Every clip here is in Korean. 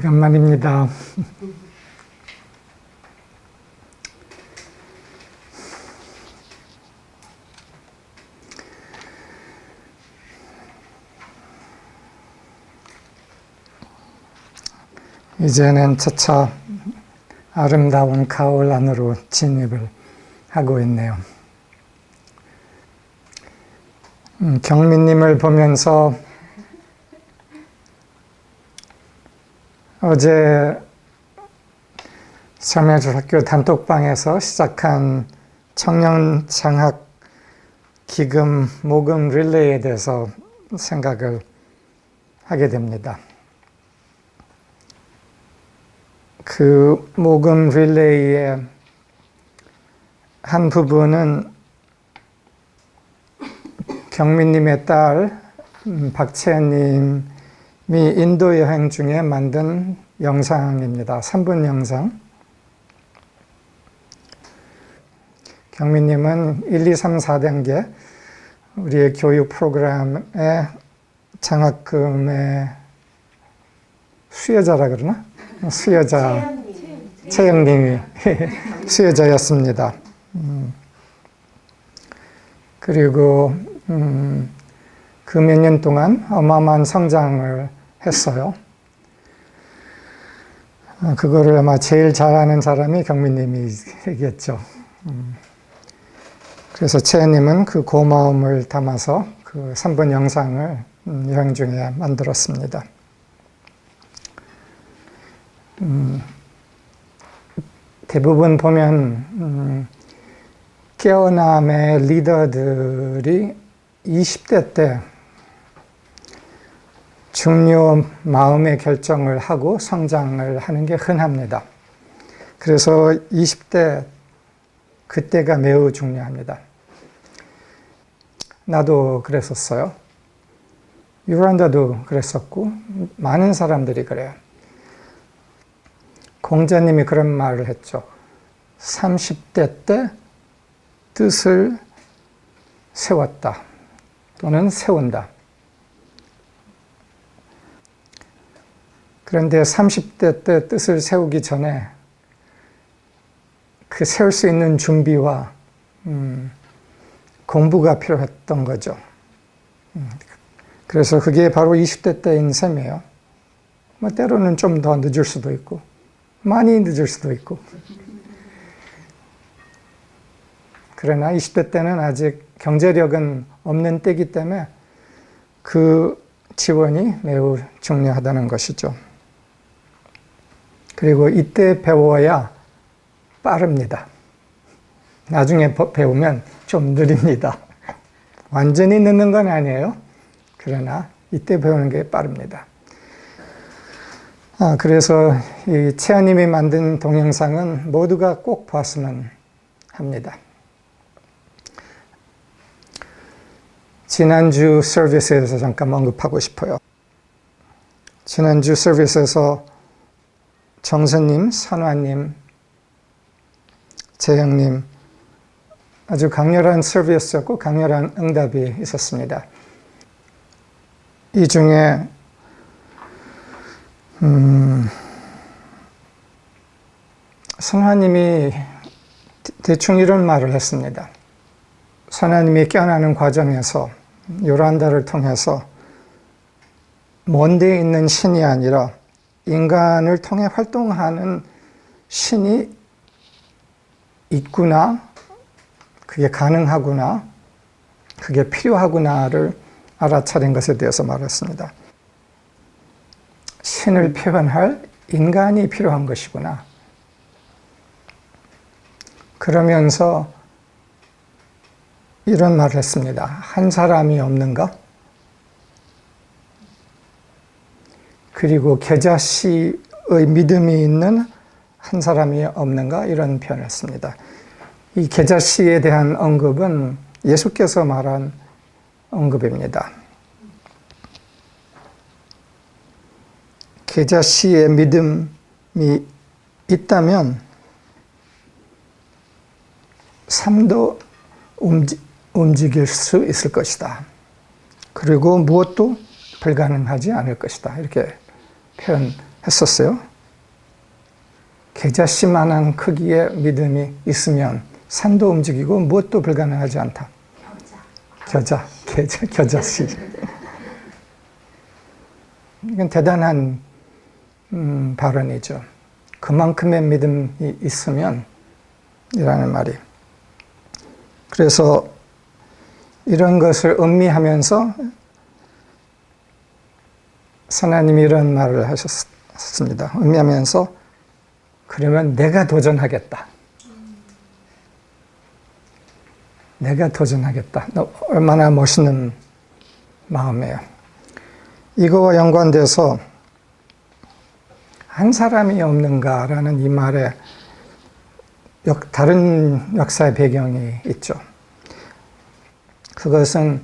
오래간만입니다. 이제는 차차 아름다운 가을 안으로 진입을 하고 있네요. 경민님을 보면서 어제 참여학교 단톡방에서 시작한 청년 장학 기금 모금 릴레이에 대해서 생각을 하게 됩니다. 그 모금 릴레이의 한 부분은 경민님의 딸 박채연님이 인도 여행 중에 만든 영상입니다. 3분 영상. 경민님은 1, 2, 3, 4단계 우리의 교육 프로그램의 장학금의 수여자라 그러나? 수여자, 채영님이 수여자였습니다. 그리고 그 몇 년 동안 어마어마한 성장을 했어요. 그거를 아마 제일 잘하는 사람이 경민님이겠죠. 그래서 채연님은 그 고마움을 담아서 그 3분 영상을 여행 중에 만들었습니다. 대부분 보면 깨어남의 리더들이 20대 때 중요 마음의 결정을 하고 성장을 하는 게 흔합니다. 그래서 20대 그때가 매우 중요합니다. 나도 그랬었어요. 유란다도 그랬었고 많은 사람들이 그래요. 공자님이 그런 말을 했죠. 30대 때 뜻을 세웠다 또는 세운다. 그런데 30대 때 뜻을 세우기 전에 그 세울 수 있는 준비와 공부가 필요했던 거죠. 그래서 그게 바로 20대 때인 셈이에요. 뭐 때로는 좀 더 늦을 수도 있고 많이 늦을 수도 있고. 그러나 20대 때는 아직 경제력은 없는 때이기 때문에 그 지원이 매우 중요하다는 것이죠. 그리고 이때 배워야 빠릅니다. 나중에 배우면 좀 느립니다. 완전히 늦는 건 아니에요. 그러나 이때 배우는 게 빠릅니다. 그래서 이 채연님이 만든 동영상은 모두가 꼭 봤으면 합니다. 지난주 서비스에서 잠깐 언급하고 싶어요. 지난주 서비스에서 정선님, 선화님, 재영님 아주 강렬한 서비스였고 강렬한 응답이 있었습니다. 이 중에 선화님이 대충 이런 말을 했습니다. 선화님이 깨어나는 과정에서 요란다를 통해서 먼 데에 있는 신이 아니라 인간을 통해 활동하는 신이 있구나, 그게 가능하구나, 그게 필요하구나를 알아차린 것에 대해서 말했습니다. 신을 표현할 인간이 필요한 것이구나. 그러면서 이런 말을 했습니다. 한 사람이 없는가? 그리고 겨자씨의 믿음이 있는 한 사람이 없는가? 이런 표현을 했습니다. 이 겨자씨에 대한 언급은 예수께서 말한 언급입니다. 겨자씨의 믿음이 있다면 삶도 움직일 수 있을 것이다. 그리고 무엇도 불가능하지 않을 것이다. 이렇게 했었어요. 겨자씨만한 크기의 믿음이 있으면 산도 움직이고 무엇도 불가능하지 않다. 겨자씨. 이건 대단한 발언이죠. 그만큼의 믿음이 있으면 이라는 말이. 그래서 이런 것을 음미하면서 하나님이 이런 말을 하셨습니다. 음미하면서 그러면 내가 도전하겠다. 내가 도전하겠다. 얼마나 멋있는 마음이에요. 이거와 연관돼서 한 사람이 없는가라는 이 말에 다른 역사의 배경이 있죠. 그것은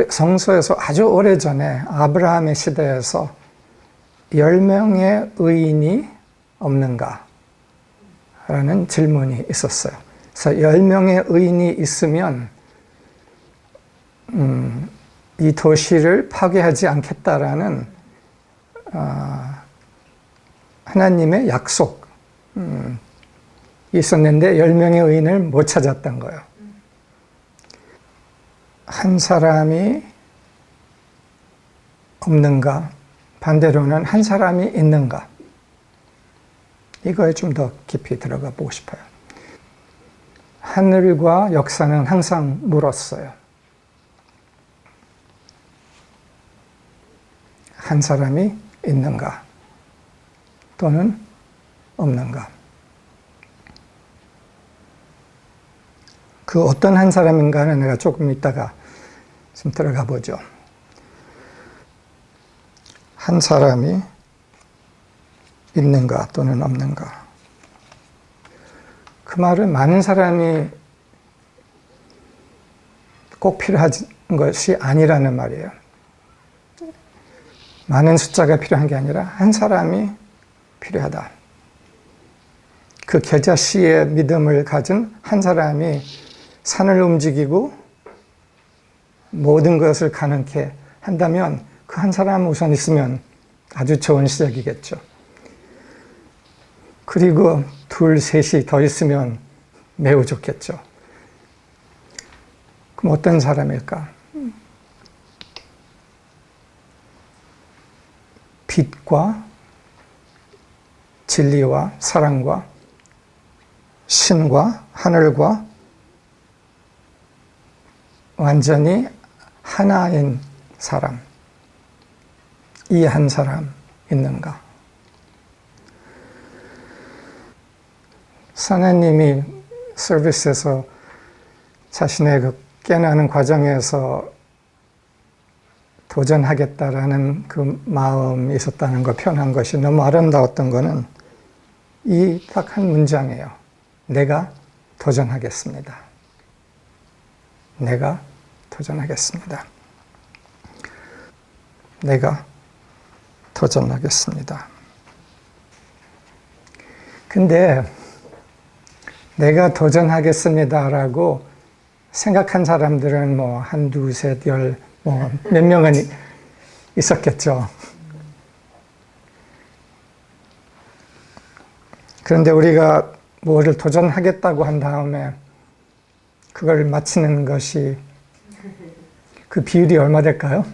성서에서 아주 오래전에 아브라함의 시대에서 10명의 의인이 없는가? 라는 질문이 있었어요. 그래서 10명의 의인이 있으면 이 도시를 파괴하지 않겠다라는 하나님의 약속이 있었는데 10명의 의인을 못 찾았던 거예요. 한 사람이 없는가? 반대로는 한 사람이 있는가? 이거에 좀 더 깊이 들어가 보고 싶어요. 하늘과 역사는 항상 물었어요. 한 사람이 있는가? 또는 없는가? 그 어떤 한 사람인가는 내가 조금 이따가 좀 들어가 보죠. 한 사람이 있는가 또는 없는가. 그 말은 많은 사람이 꼭 필요한 것이 아니라는 말이에요. 많은 숫자가 필요한 게 아니라 한 사람이 필요하다. 그 겨자씨의 믿음을 가진 한 사람이 산을 움직이고 모든 것을 가능케 한다면 그 한 사람 우선 있으면 아주 좋은 시작이겠죠. 그리고 둘, 셋이 더 있으면 매우 좋겠죠. 그럼 어떤 사람일까? 빛과 진리와 사랑과 신과 하늘과 완전히 하나인 사람, 이 한 사람 있는가? 하나님이 서비스에서 자신의 그 깨어나는 과정에서 도전하겠다라는 그 마음이 있었다는 걸 표현한 것이 너무 아름다웠던 것은 이 딱 한 문장이에요. 내가 도전하겠습니다. 내가 도전하겠습니다. 내가 도전하겠습니다. 근데 내가 도전하겠습니다라고 생각한 사람들은 뭐 한두, 셋, 열, 뭐 몇 명은 있었겠죠. 그런데 우리가 뭐를 도전하겠다고 한 다음에 그걸 마치는 것이 그 비율이 얼마 될까요?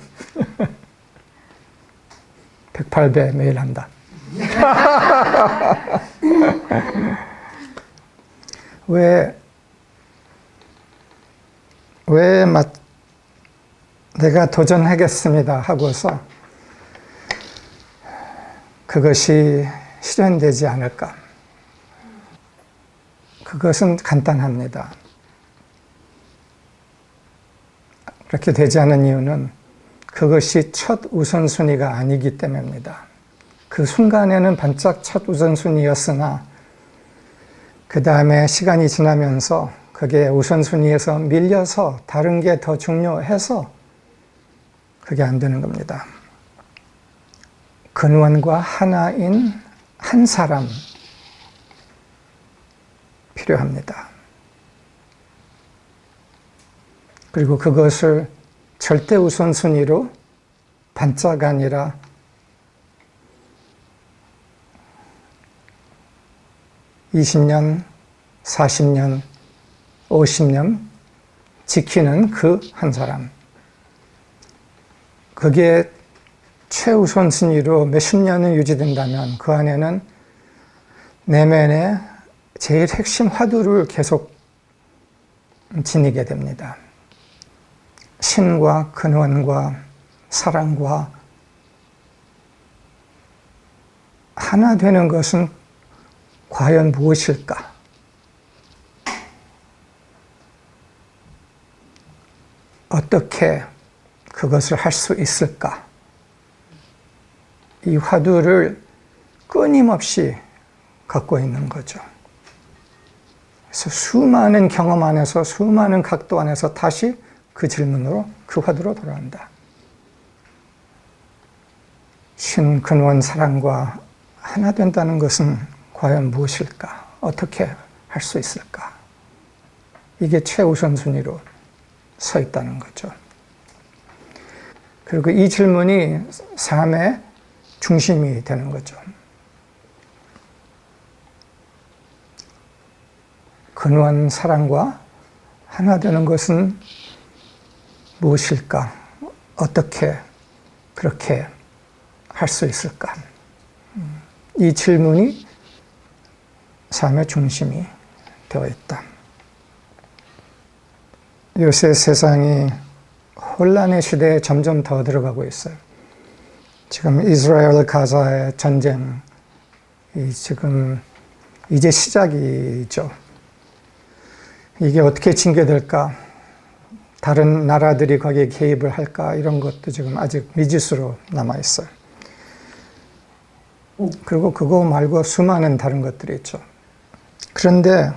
108배 매일 한다. 내가 도전하겠습니다 하고서 그것이 실현되지 않을까? 그것은 간단합니다. 그렇게 되지 않은 이유는 그것이 첫 우선순위가 아니기 때문입니다. 그 순간에는 반짝 첫 우선순위였으나 그 다음에 시간이 지나면서 그게 우선순위에서 밀려서 다른 게 더 중요해서 그게 안 되는 겁니다. 근원과 하나인 한 사람 필요합니다. 그리고 그것을 절대 우선순위로 반짝 아니라 20년, 40년, 50년 지키는 그 한 사람. 그게 최우선순위로 몇십 년을 유지된다면 그 안에는 내면의 제일 핵심 화두를 계속 지니게 됩니다. 신과 근원과 사랑과 하나 되는 것은 과연 무엇일까? 어떻게 그것을 할 수 있을까? 이 화두를 끊임없이 갖고 있는 거죠. 그래서 수많은 경험 안에서, 수많은 각도 안에서 다시 그 질문으로, 그 화두로 돌아온다. 신, 근원, 사랑과 하나 된다는 것은 과연 무엇일까? 어떻게 할 수 있을까? 이게 최우선순위로 서 있다는 거죠. 그리고 이 질문이 삶의 중심이 되는 거죠. 근원 사랑과 하나 되는 것은 무엇일까? 어떻게 그렇게 할 수 있을까? 이 질문이 삶의 중심이 되어 있다. 요새 세상이 혼란의 시대에 점점 더 들어가고 있어요. 지금 이스라엘 가자의 전쟁이 지금 이제 시작이죠. 이게 어떻게 징계될까? 다른 나라들이 거기에 개입을 할까? 이런 것도 지금 아직 미지수로 남아있어요. 그리고 그거 말고 수많은 다른 것들이 있죠. 그런데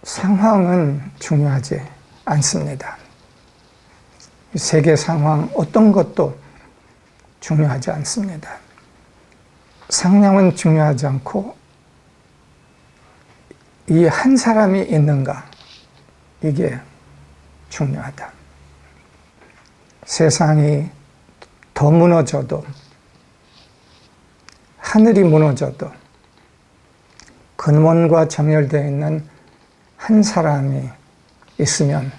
상황은 중요하지 않습니다. 세계 상황 어떤 것도 중요하지 않습니다. 상황은 중요하지 않고 이 한 사람이 있는가, 이게 중요하다. 세상이 더 무너져도, 하늘이 무너져도 근원과 정렬되어 있는 한 사람이 있으면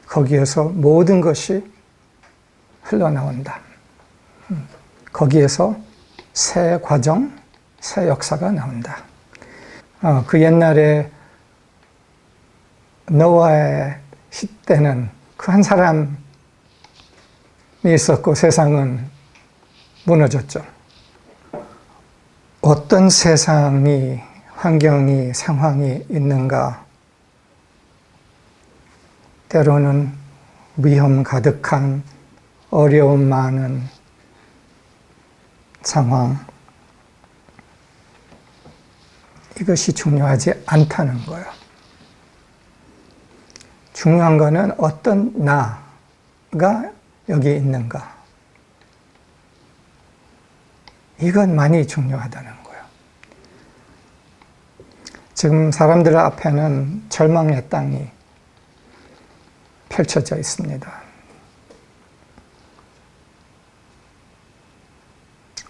거기에서 모든 것이 흘러나온다. 거기에서 새 과정, 새 역사가 나온다. 그 옛날에 노아의 시대는 그 한 사람이 있었고 세상은 무너졌죠. 어떤 세상이, 환경이, 상황이 있는가? 때로는 위험 가득한, 어려움 많은 상황. 이것이 중요하지 않다는 거예요. 중요한 거는 어떤 나가 여기 있는가. 이건 많이 중요하다는 거예요. 지금 사람들 앞에는 절망의 땅이 펼쳐져 있습니다.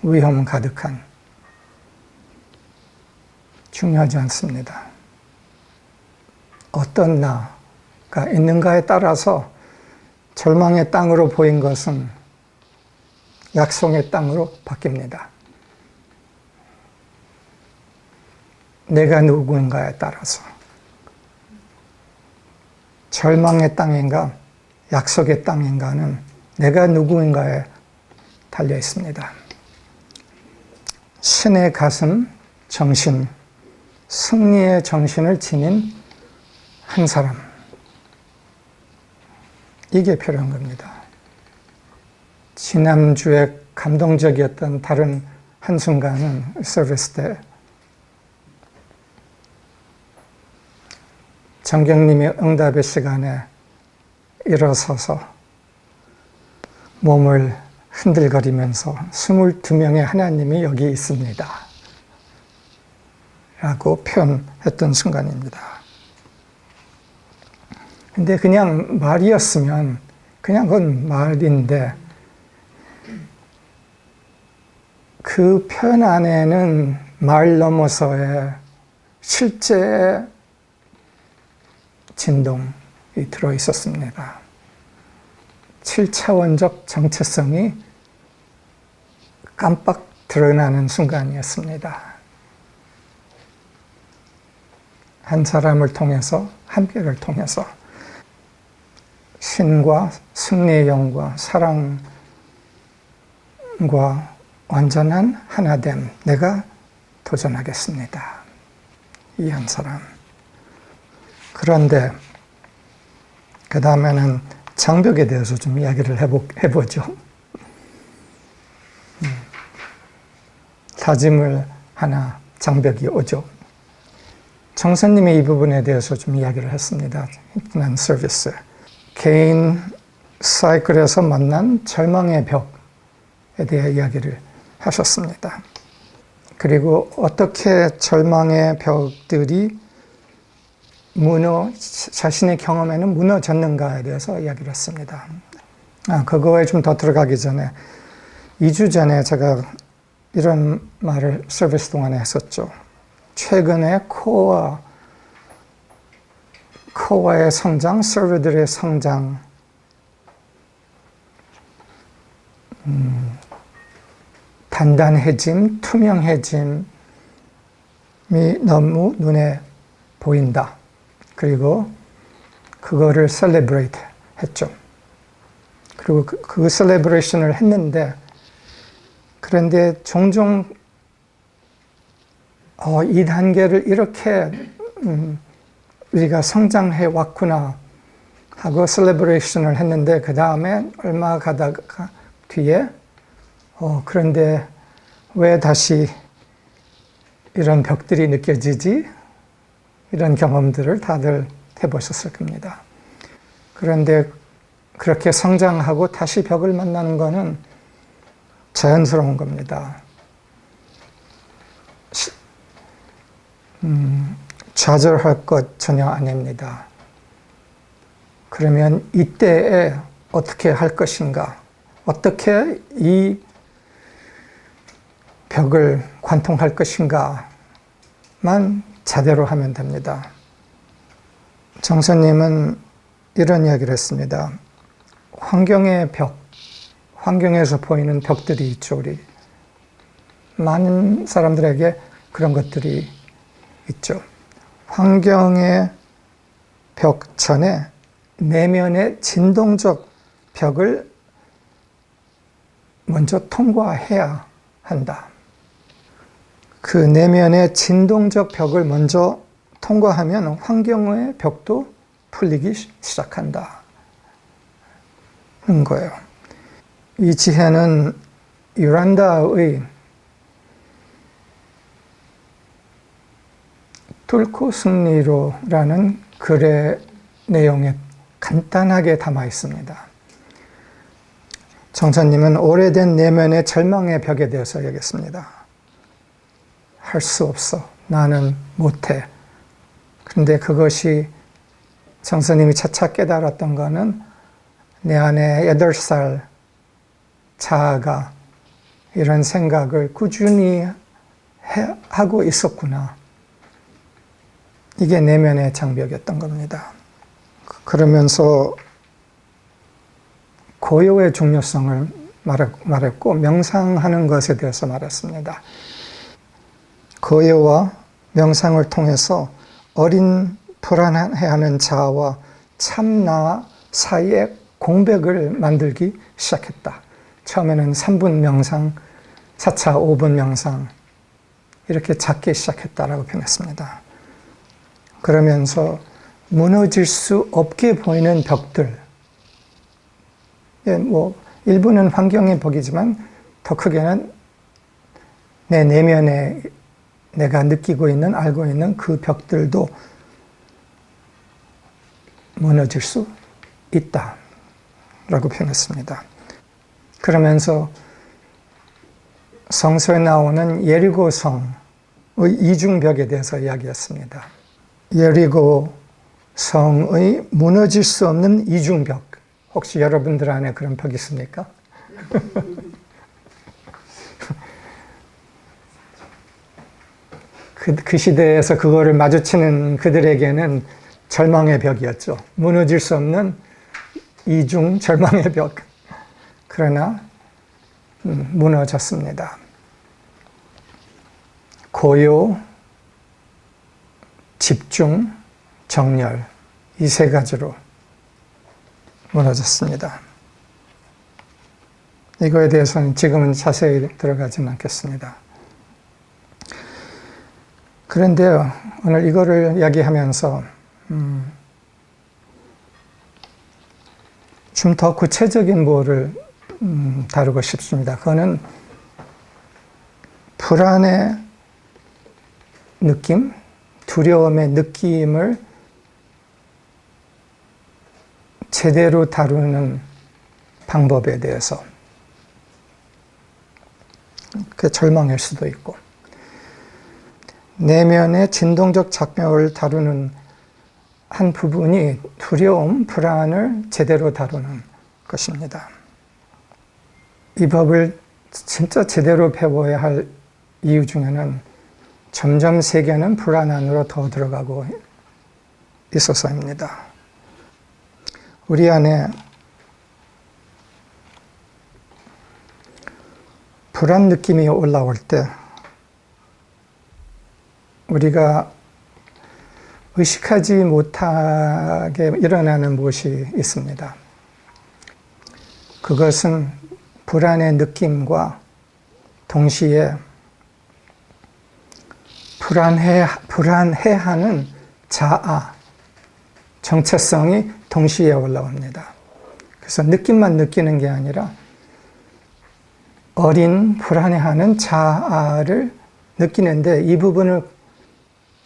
위험 가득한, 중요하지 않습니다. 어떤 나가 있는가에 따라서 절망의 땅으로 보인 것은 약속의 땅으로 바뀝니다. 내가 누구인가에 따라서 절망의 땅인가 약속의 땅인가는 내가 누구인가에 달려 있습니다. 신의 가슴, 정신, 승리의 정신을 지닌 한 사람, 이게 필요한 겁니다. 지난주에 감동적이었던 다른 한순간은 서비스 때 정경님의 응답의 시간에 일어서서 몸을 흔들거리면서 22명의 하나님이 여기 있습니다 라고 표현했던 순간입니다. 근데 그냥 말이었으면 그냥 그건 말인데 그 표현 안에는 말 넘어서의 실제 진동이 들어 있었습니다. 7차원적 정체성이 깜빡 드러나는 순간이었습니다. 한 사람을 통해서, 함께를 통해서 신과 승리의 영과 사랑과 완전한 하나됨, 내가 도전하겠습니다. 이 한 사람. 그런데 그 다음에는 장벽에 대해서 좀 이야기를 해보죠. 다짐을 하나 장벽이 오죠. 정선님이 이 부분에 대해서 좀 이야기를 했습니다. 지난 서비스. 개인 사이클에서 만난 절망의 벽에 대해 이야기를 하셨습니다. 그리고 어떻게 절망의 벽들이 자신의 경험에는 무너졌는가에 대해서 이야기를 했습니다. 그거에 좀 더 들어가기 전에 2주 전에 제가 이런 말을 서비스 동안에 했었죠. 최근에 코어의 성장, 서버들의 성장, 단단해짐, 투명해짐이 너무 눈에 보인다. 그리고 그거를 셀레브레이트 했죠. 그리고 그 셀레브레이션을 했는데, 그런데 종종 이 단계를 이렇게 우리가 성장해 왔구나 하고 셀레브레이션을 했는데, 그 다음에 얼마 가다가 뒤에 그런데 왜 다시 이런 벽들이 느껴지지? 이런 경험들을 다들 해보셨을 겁니다. 그런데 그렇게 성장하고 다시 벽을 만나는 것은 자연스러운 겁니다. 좌절할 것 전혀 아닙니다. 그러면 이때에 어떻게 할 것인가? 어떻게 이 벽을 관통할 것인가만 자대로 하면 됩니다. 정선님은 이런 이야기를 했습니다. 환경의 벽, 환경에서 보이는 벽들이 있죠. 우리 많은 사람들에게 그런 것들이 있죠. 환경의 벽 전에 내면의 진동적 벽을 먼저 통과해야 한다. 그 내면의 진동적 벽을 먼저 통과하면 환경의 벽도 풀리기 시작한다. 는 거예요. 이 지혜는 유란다의 뚫고 승리로라는 글의 내용에 간단하게 담아 있습니다. 정선님은 오래된 내면의 절망의 벽에 대해서 얘기했습니다. 할 수 없어. 나는 못해. 그런데 그것이 정선님이 차차 깨달았던 거는 내 안에 8살 자아가 이런 생각을 꾸준히 하고 있었구나. 이게 내면의 장벽이었던 겁니다. 그러면서 고요의 중요성을 말했고 명상하는 것에 대해서 말했습니다. 고요와 명상을 통해서 어린 불안해하는 자아와 참나 사이에 공백을 만들기 시작했다. 처음에는 3분 명상, 4차 5분 명상 이렇게 작게 시작했다라고 표현했습니다. 그러면서 무너질 수 없게 보이는 벽들, 일부는 환경의 벽이지만 더 크게는 내 내면에 내가 느끼고 있는, 알고 있는 그 벽들도 무너질 수 있다 라고 표현했습니다. 그러면서 성서에 나오는 예리고 성의 이중벽에 대해서 이야기했습니다. 예리고 성의 무너질 수 없는 이중벽, 혹시 여러분들 안에 그런 벽 있습니까? 그 시대에서 그거를 마주치는 그들에게는 절망의 벽이었죠. 무너질 수 없는 이중 절망의 벽. 그러나 무너졌습니다. 고요, 집중, 정열, 이 세 가지로 무너졌습니다. 이거에 대해서는 지금은 자세히 들어가지는 않겠습니다. 그런데요, 오늘 이거를 이야기하면서 좀 더 구체적인 뭐를 다루고 싶습니다. 그거는 불안의 느낌, 두려움의 느낌을 제대로 다루는 방법에 대해서. 그게 절망일 수도 있고, 내면의 진동적 작용을 다루는 한 부분이 두려움, 불안을 제대로 다루는 것입니다. 이 법을 진짜 제대로 배워야 할 이유 중에는 점점 세계는 불안 안으로 더 들어가고 있어서입니다. 우리 안에 불안 느낌이 올라올 때 우리가 의식하지 못하게 일어나는 무엇이 있습니다. 그것은 불안의 느낌과 동시에 불안해하는 자아, 정체성이 동시에 올라옵니다. 그래서 느낌만 느끼는 게 아니라 어린 불안해하는 자아를 느끼는데 이 부분을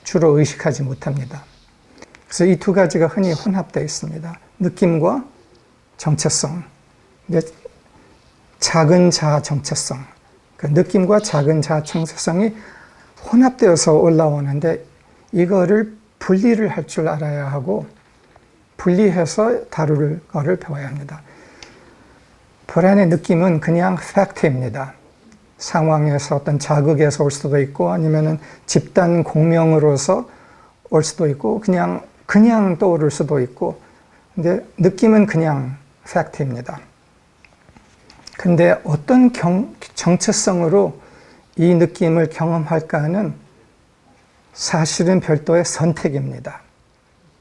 주로 의식하지 못합니다. 그래서 이 두 가지가 흔히 혼합되어 있습니다. 느낌과 정체성. 작은 자아 정체성. 그 느낌과 작은 자아 정체성이 혼합되어서 올라오는데 이거를 분리를 할 줄 알아야 하고 분리해서 다룰 거를 배워야 합니다. 불안의 느낌은 그냥 팩트입니다. 상황에서 어떤 자극에서 올 수도 있고 아니면은 집단 공명으로서 올 수도 있고 그냥 떠오를 수도 있고 근데 느낌은 그냥 팩트입니다. 근데 어떤 정체성으로 이 느낌을 경험할까는 사실은 별도의 선택입니다.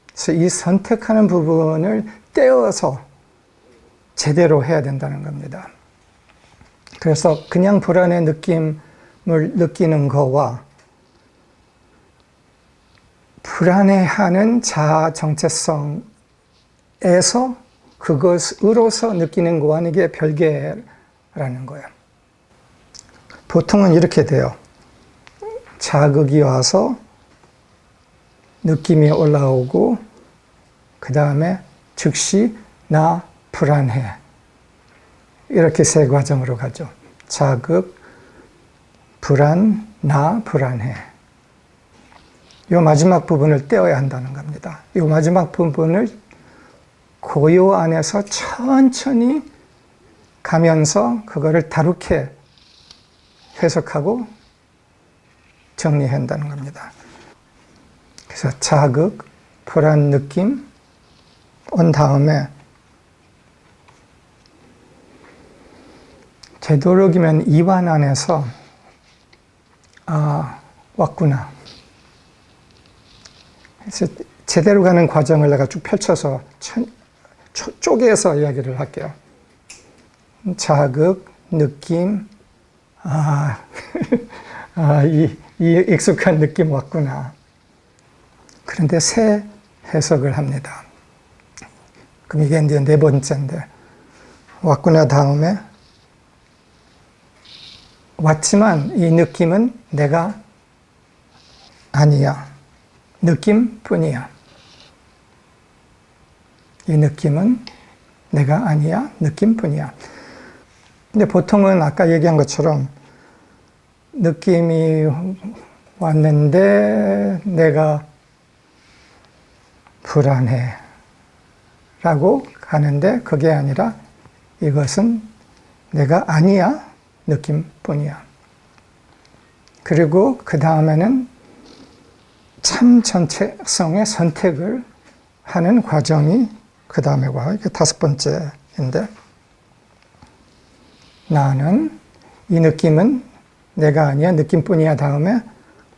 그래서 이 선택하는 부분을 떼어서 제대로 해야 된다는 겁니다. 그래서 그냥 불안의 느낌을 느끼는 거와 불안해하는 자아 정체성에서 그것으로서 느끼는 거와는 이게 별개라는 거예요. 보통은 이렇게 돼요. 자극이 와서 느낌이 올라오고 그 다음에 즉시 나 불안해. 이렇게 세 과정으로 가죠. 자극, 불안, 나 불안해. 이 마지막 부분을 떼어야 한다는 겁니다. 이 마지막 부분을 고요 안에서 천천히 가면서 그거를 다루게 해석하고 정리해야 한다는 겁니다. 그래서 자극, 불안 느낌 온 다음에 되도록이면 이완 안에서 왔구나. 그래서 제대로 가는 과정을 내가 쭉 펼쳐서 쪼개서 이야기를 할게요. 자극, 느낌, 이 익숙한 느낌 왔구나. 그런데 새 해석을 합니다. 그럼 이게 이제 네 번째인데, 왔구나 다음에, 왔지만 이 느낌은 내가 아니야. 느낌뿐이야. 이 느낌은 내가 아니야. 느낌뿐이야. 근데 보통은 아까 얘기한 것처럼 느낌이 왔는데 내가 불안해 라고 가는데 그게 아니라 이것은 내가 아니야. 느낌뿐이야. 그리고 그 다음에는 참 정체성의 선택을 하는 과정이 그 다음에 와. 이게 다섯 번째인데, 나는, 이 느낌은 내가 아니야, 느낌뿐이야. 다음에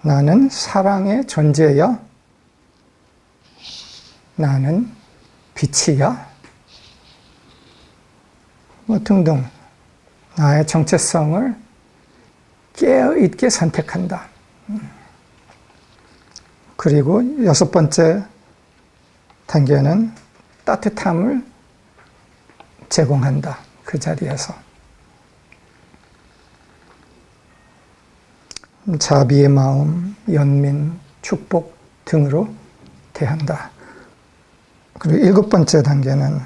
나는 사랑의 존재야. 나는 빛이야. 뭐 등등. 나의 정체성을 깨어있게 선택한다. 그리고 여섯 번째 단계는 따뜻함을 제공한다. 그 자리에서. 자비의 마음, 연민, 축복 등으로 대한다. 그리고 일곱 번째 단계는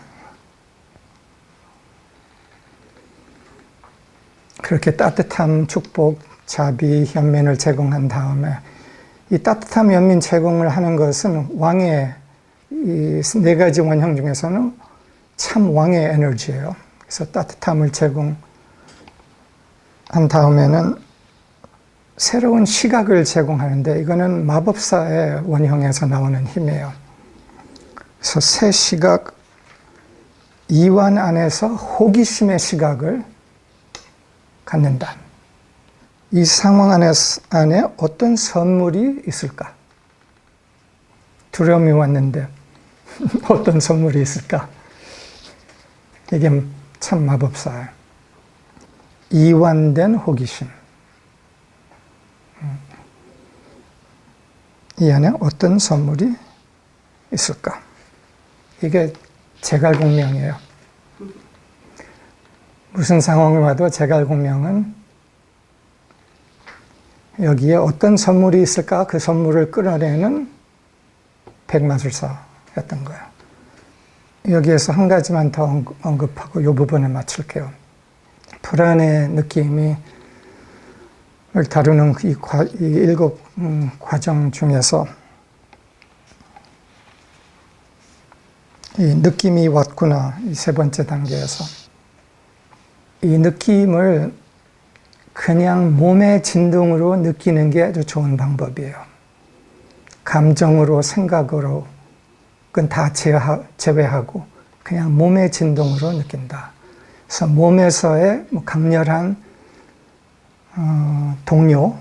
그렇게 따뜻함, 축복, 자비, 연민을 제공한 다음에 이 따뜻함, 연민 제공을 하는 것은 왕의 이 네 가지 원형 중에서는 참 왕의 에너지예요. 그래서 따뜻함을 제공한 다음에는 새로운 시각을 제공하는데 이거는 마법사의 원형에서 나오는 힘이에요. 그래서 새 시각, 이완 안에서 호기심의 시각을 갖는다. 이 상황 안에 어떤 선물이 있을까? 두려움이 왔는데 어떤 선물이 있을까? 이게 참 마법사예요. 이완된 호기심. 이 안에 어떤 선물이 있을까? 이게 제갈공명이에요. 무슨 상황을 와도 제갈공명은 여기에 어떤 선물이 있을까? 그 선물을 끌어내는 백마술사였던 거예요. 여기에서 한 가지만 더 언급하고 이 부분을 마칠게요. 불안의 느낌이 다루는 이 일곱 과정 중에서 이 느낌이 왔구나, 이 세 번째 단계에서 이 느낌을 그냥 몸의 진동으로 느끼는 게 아주 좋은 방법이에요. 감정으로, 생각으로 그건 다 제외하고 그냥 몸의 진동으로 느낀다. 그래서 몸에서의 강렬한 동요,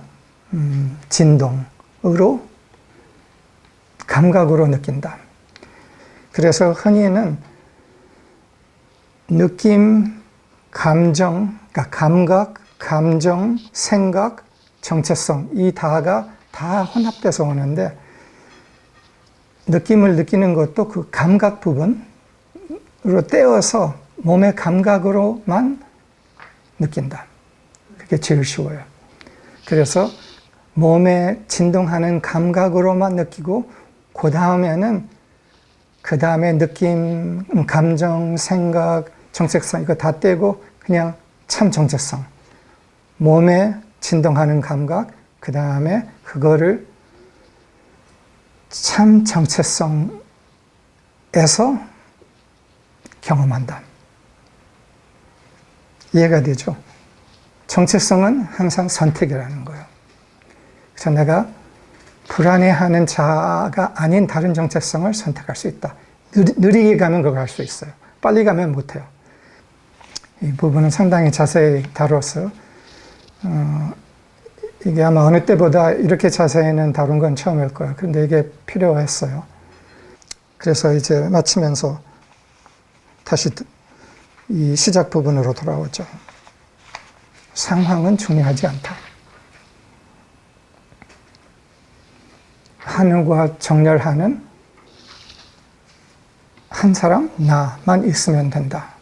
진동으로 감각으로 느낀다. 그래서 흔히는 느낌, 감정, 그러니까 감각, 감정, 생각, 정체성 이 다가 다 혼합돼서 오는데 느낌을 느끼는 것도 그 감각 부분으로 떼어서 몸의 감각으로만 느낀다. 그게 제일 쉬워요. 그래서 몸에 진동하는 감각으로만 느끼고 그 다음에 느낌, 감정, 생각, 정체성 이거 다 떼고 그냥 참 정체성. 몸에 진동하는 감각, 그 다음에 그거를 참 정체성에서 경험한다. 이해가 되죠? 정체성은 항상 선택이라는 거예요. 그래서 내가 불안해하는 자아가 아닌 다른 정체성을 선택할 수 있다. 느리게 가면 그걸 할 수 있어요. 빨리 가면 못해요. 이 부분은 상당히 자세히 다뤘어요. 이게 아마 어느 때보다 이렇게 자세히는 다룬 건 처음일 거예요. 그런데 이게 필요했어요. 그래서 이제 마치면서 다시 이 시작 부분으로 돌아오죠. 상황은 중요하지 않다. 하늘과 정렬하는 한 사람, 나만 있으면 된다.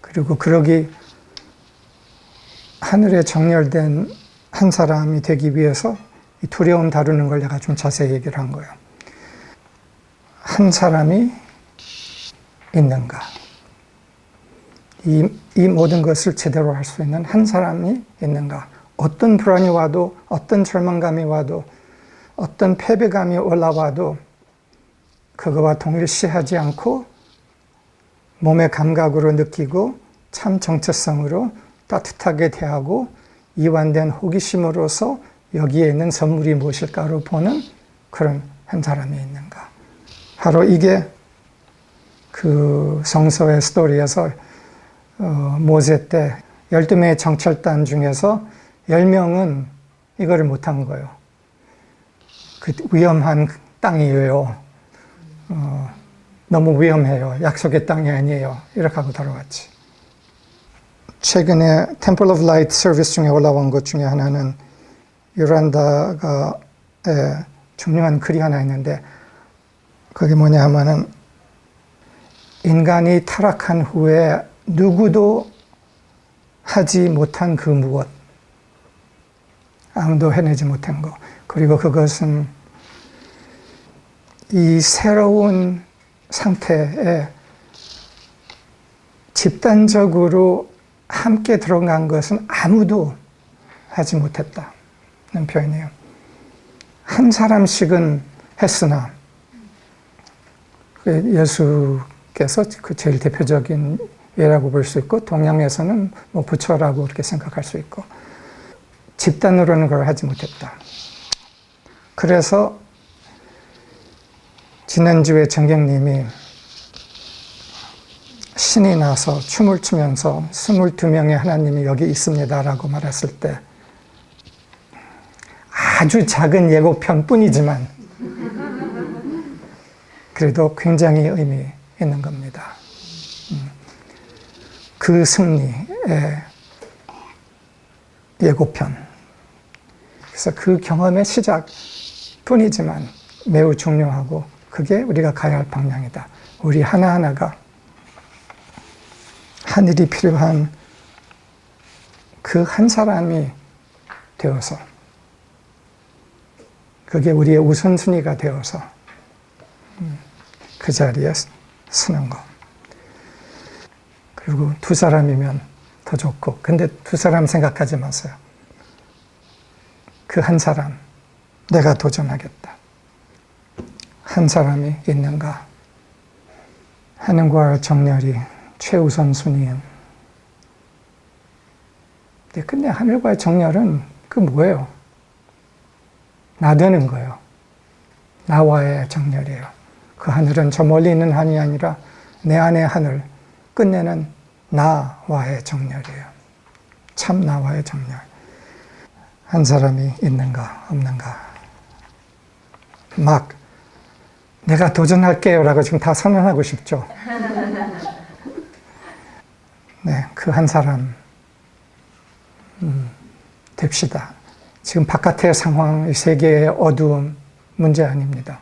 그리고 그러기 하늘에 정렬된 한 사람이 되기 위해서 이 두려움 다루는 걸 내가 좀 자세히 얘기를 한 거예요. 한 사람이 있는가? 이 모든 것을 제대로 할 수 있는 한 사람이 있는가? 어떤 불안이 와도, 어떤 절망감이 와도, 어떤 패배감이 올라와도 그거와 동일시하지 않고 몸의 감각으로 느끼고 참 정체성으로 따뜻하게 대하고 이완된 호기심으로서 여기에 있는 선물이 무엇일까로 보는 그런 한 사람이 있는가. 바로 이게 그 성서의 스토리에서 모세 때 12명의 정찰단 중에서 10명은 이거를 못한 거예요. 그 위험한 땅이에요. 너무 위험해요. 약속의 땅이 아니에요. 이렇게 하고 돌아왔지. 최근에 Temple of Light 서비스 중에 올라온 것 중에 하나는 요란다가 중요한 글이 하나 있는데 그게 뭐냐 하면은 인간이 타락한 후에 누구도 하지 못한 그 무엇, 아무도 해내지 못한 거, 그리고 그것은 이 새로운 상태에 집단적으로 함께 들어간 것은 아무도 하지 못했다는 표현이에요. 한 사람씩은 했으나 예수께서 그 제일 대표적인 예라고 볼 수 있고, 동양에서는 뭐 부처라고 그렇게 생각할 수 있고, 집단으로는 그걸 하지 못했다. 그래서 지난주에 정경님이 신이 나서 춤을 추면서 22명의 하나님이 여기 있습니다라고 말했을 때 아주 작은 예고편 뿐이지만 그래도 굉장히 의미 있는 겁니다. 그 승리의 예고편. 그래서 그 경험의 시작뿐이지만 매우 중요하고 그게 우리가 가야 할 방향이다. 우리 하나하나가 하늘이 필요한 그 한 사람이 되어서 그게 우리의 우선순위가 되어서 그 자리에 서는 거. 그리고 두 사람이면 더 좋고, 근데 두 사람 생각하지 마세요. 그 한 사람, 내가 도전하겠다. 한 사람이 있는가? 하늘과 정렬이 최우선 순위인. 근데 하늘과의 정렬은 그 뭐예요? 나 되는 거예요. 나와의 정렬이에요. 그 하늘은 저 멀리 있는 하늘이 아니라 내 안의 하늘, 끝내는 나와의 정렬이에요. 참 나와의 정렬. 한 사람이 있는가 없는가. 막 내가 도전할게요 라고 지금 다 선언하고 싶죠. 네, 그 한 사람 됩시다. 지금 바깥의 상황, 세계의 어두움 문제 아닙니다.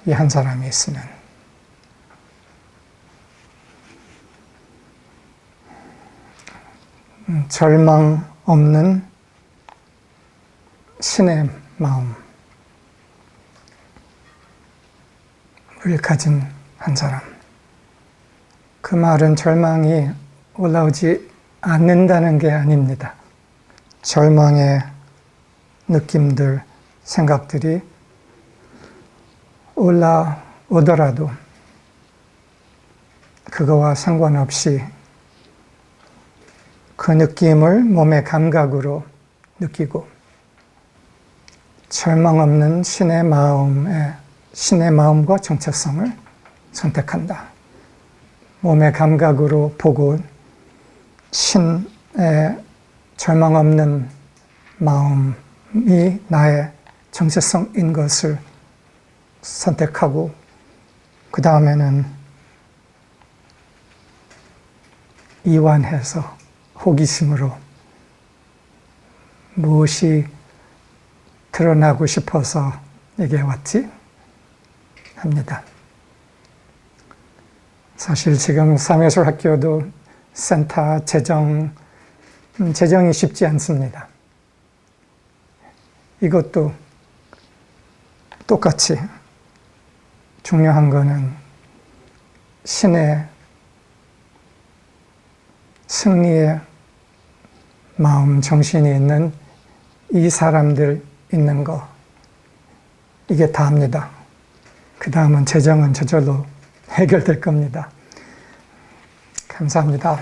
이 한 사람이 있으면 절망 없는 신의 마음을 가진 한 사람. 그 말은 절망이 올라오지 않는다는 게 아닙니다. 절망의 느낌들, 생각들이 올라오더라도 그거와 상관없이 그 느낌을 몸의 감각으로 느끼고 절망 없는 신의 마음과 정체성을 선택한다. 몸의 감각으로 보고 신의 절망 없는 마음이 나의 정체성인 것을 선택하고 그 다음에는 이완해서 호기심으로 무엇이 드러나고 싶어서 여기에 왔지? 합니다. 사실 지금 삼예술학교도 센터 재정이 쉽지 않습니다. 이것도 똑같이 중요한 거는 신의 승리의 마음, 정신이 있는 이 사람들 있는 거, 이게 다입니다. 그 다음은 재정은 저절로 해결될 겁니다. 감사합니다.